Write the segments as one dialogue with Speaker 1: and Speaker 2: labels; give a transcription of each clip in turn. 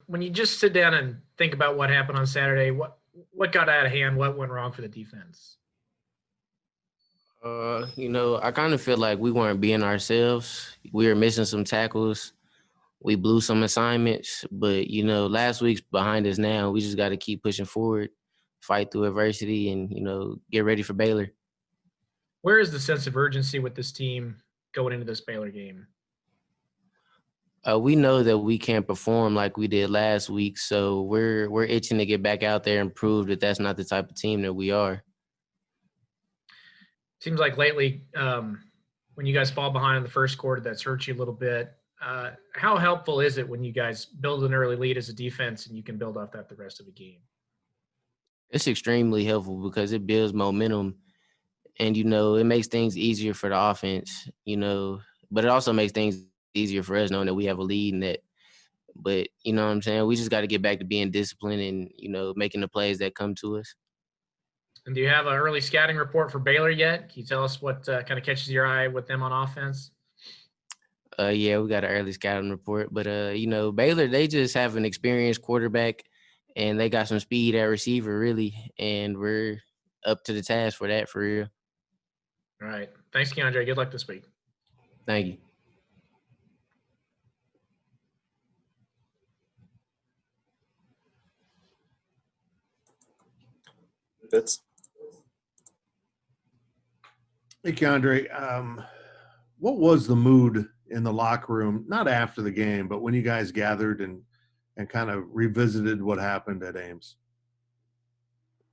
Speaker 1: when you just sit down and think about what happened on Saturday, what got out of hand? What went wrong for the defense?
Speaker 2: I kind of feel like we weren't being ourselves. We were missing some tackles. We blew some assignments, but last week's behind us now. We just got to keep pushing forward, fight through adversity, and get ready for Baylor.
Speaker 1: Where is the sense of urgency with this team going into this Baylor game?
Speaker 2: We know that we can't perform like we did last week, so we're itching to get back out there and prove that that's not the type of team that we are.
Speaker 1: Seems like lately, when you guys fall behind in the first quarter, that's hurt you a little bit. How helpful is it when you guys build an early lead as a defense and you can build off that the rest of the game?
Speaker 2: It's extremely helpful because it builds momentum, and it makes things easier for the offense. But it also makes things easier for us knowing that we have a lead in that. But you know what I'm saying? We just got to get back to being disciplined and making the plays that come to us.
Speaker 1: And do you have an early scouting report for Baylor yet? Can you tell us what kind of catches your eye with them on offense?
Speaker 2: Yeah, we got an early scouting report, but Baylor, they just have an experienced quarterback, and they got some speed at receiver, really, and we're up to the task for that, for real.
Speaker 1: All right, thanks, Kiondre. Good luck this week.
Speaker 2: Thank you.
Speaker 3: Fitz.
Speaker 4: Hey, Kiondre, what was the mood in the locker room, not after the game, but when you guys gathered and kind of revisited what happened at Ames?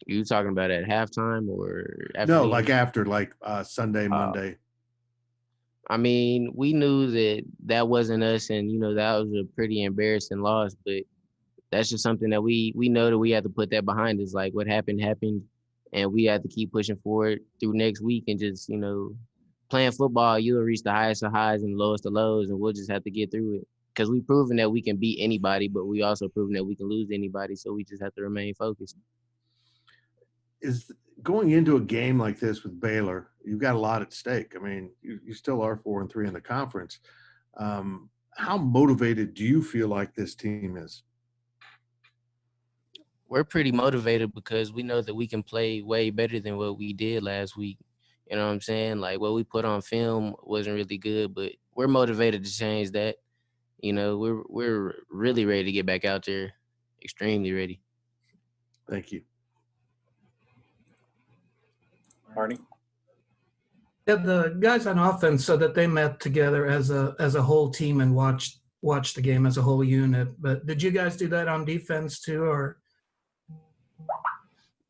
Speaker 2: You talking about at halftime or after?
Speaker 4: No, like after, Sunday, Monday.
Speaker 2: I mean, we knew that wasn't us, and that was a pretty embarrassing loss. But that's just something that we know that we have to put that behind us. Like, what happened, and we have to keep pushing forward through next week and just playing football. You'll reach the highest of highs and lowest of lows, and we'll just have to get through it. Because we've proven that we can beat anybody, but we also proven that we can lose anybody. So we just have to remain focused.
Speaker 4: Is going into a game like this with Baylor, you've got a lot at stake. I mean, you still are 4-3 in the conference. How motivated do you feel like this team is?
Speaker 2: We're pretty motivated because we know that we can play way better than what we did last week. You know what I'm saying? Like, what we put on film wasn't really good, but we're motivated to change that. We're really ready to get back out there, extremely ready.
Speaker 4: Thank you.
Speaker 3: Marnie?
Speaker 5: Yeah, the guys on offense said that they met together as a whole team and watched the game as a whole unit. But did you guys do that on defense too, or?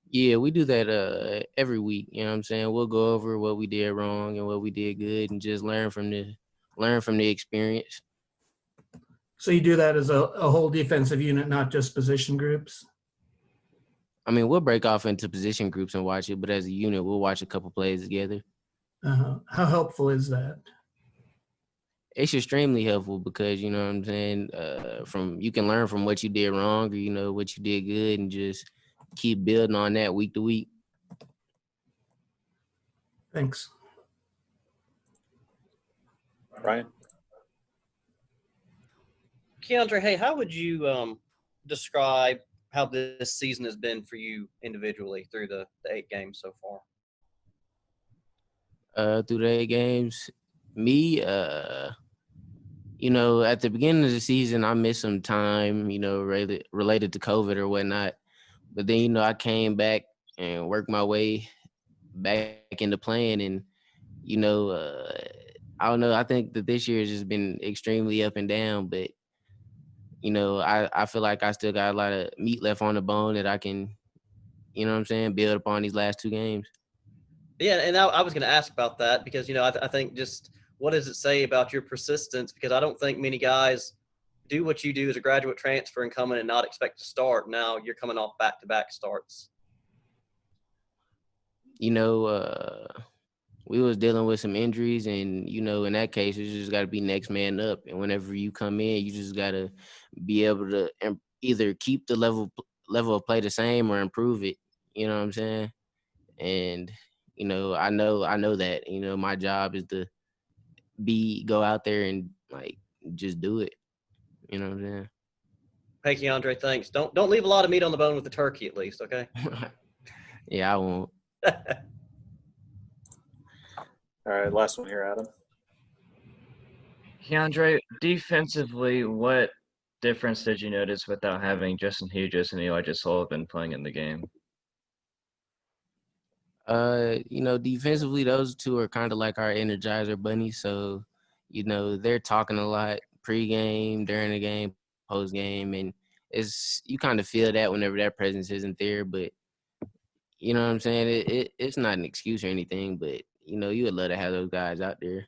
Speaker 2: Yeah, we do that every week. You know what I'm saying? We'll go over what we did wrong and what we did good, and just learn from the experience.
Speaker 5: So you do that as a whole defensive unit, not just position groups?
Speaker 2: I mean, we'll break off into position groups and watch it, but as a unit, we'll watch a couple plays together.
Speaker 5: How helpful is that?
Speaker 2: It's extremely helpful because, you know what I'm saying, you can learn from what you did wrong or, what you did good, and just keep building on that week to week.
Speaker 5: Thanks.
Speaker 3: Ryan?
Speaker 6: Kiondre, hey, how would you describe how this season has been for you individually through the 8 games so far?
Speaker 2: Through the 8 games, me, at the beginning of the season, I missed some time, related to COVID or whatnot. But then, I came back and worked my way back into playing. And, I don't know, I think that this year has just been extremely up and down. But, I feel like I still got a lot of meat left on the bone that I can, build upon these last 2 games.
Speaker 6: Yeah, and I was going to ask about that because, I think just what does it say about your persistence? Because I don't think many guys do what you do as a graduate transfer and come in and not expect to start. Now you're coming off back-to-back starts.
Speaker 2: We was dealing with some injuries, and, in that case, you just got to be next man up. And whenever you come in, you just got to be able to either keep the level of play the same or improve it. You know what I'm saying? And, I know that, my job is to go out there and, just do it. You know what I'm saying?
Speaker 6: Hey, Kiondre, thanks. Don't leave a lot of meat on the bone with the turkey, at least, okay?
Speaker 2: Yeah, I won't.
Speaker 3: All right, last one here, Adam.
Speaker 7: Kiondre, defensively, what difference did you notice without having Justin Hughes and Elijah Sullivan playing in the game?
Speaker 2: Defensively, those two are kind of like our energizer bunnies. So, they're talking a lot pregame, during the game, post game, and you kind of feel that whenever that presence isn't there. But you know what I'm saying? It's not an excuse or anything, but you would love to have those guys out there.